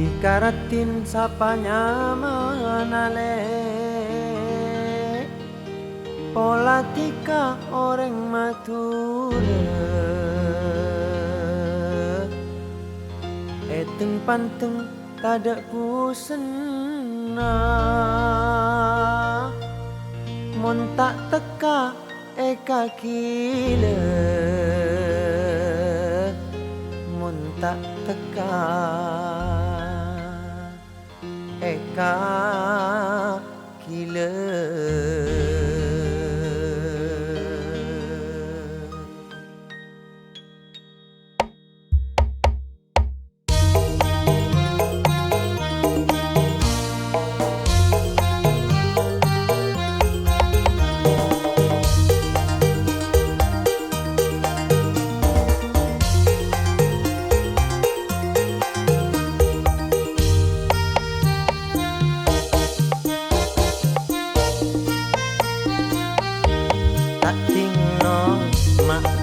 dikaratin sapanya manale pola tika orang mature eteng panteng tada pusena mon tak teka eka kile mon tak teka eka kile.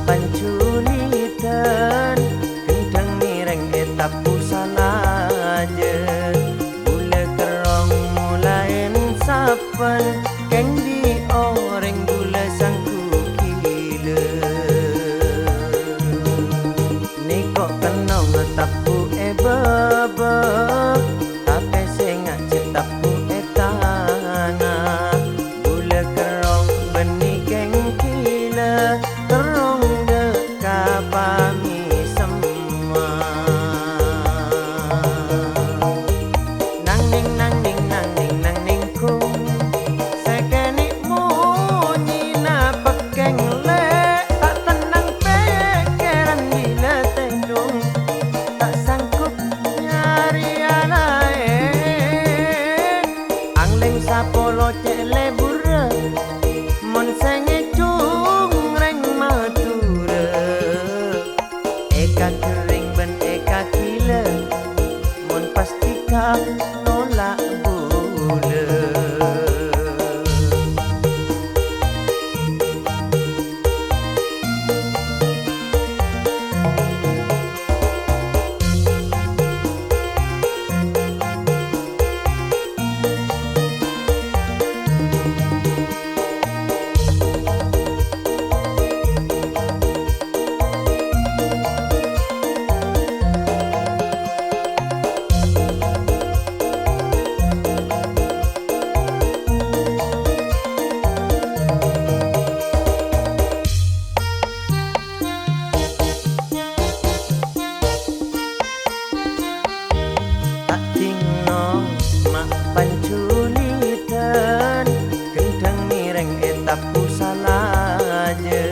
Panculitan gendang mireng etap pusana aja bule kerong mulain sapan keng di orang bule sangku gila ni kok kenong tapu baba tapi sengak cetapu etana bule kerong benih keng gila terong kami semua nang ning kung sekeni munyi na pekeng le tak tenang pikiran bila tendung tak sanggup nyari lain angling sapolo cek lebura mon senge cung reng matura eka kering ben eka gila mon pastika nolak bula. Panculitan gendang mireng etap pusala aja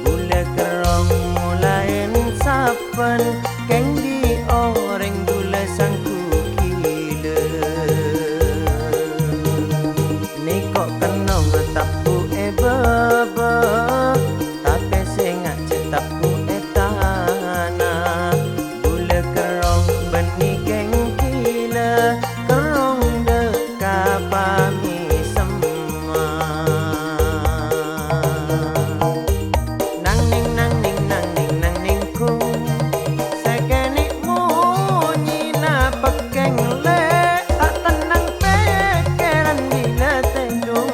bule kerong mulain sapan keng di orang bule sangku gila ni kok kenong tapu baba tapi sengak cetapu etana bule kerong benih keng gila kami semua nang ning kung sekeni munyi na pekeng le tak tenang pikiran bila tendung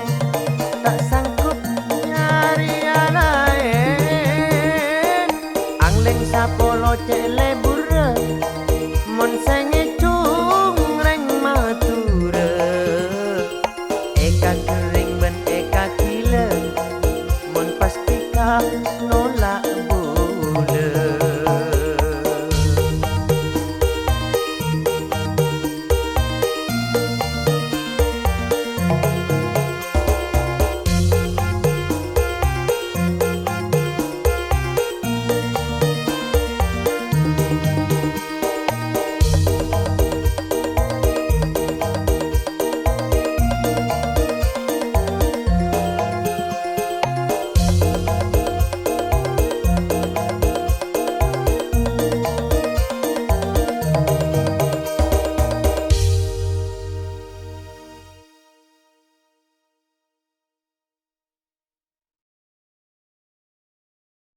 tak sanggup nyari lain angling sapolo cek lebura mon senge cung reng matura eka kering ben eka gila mon pastika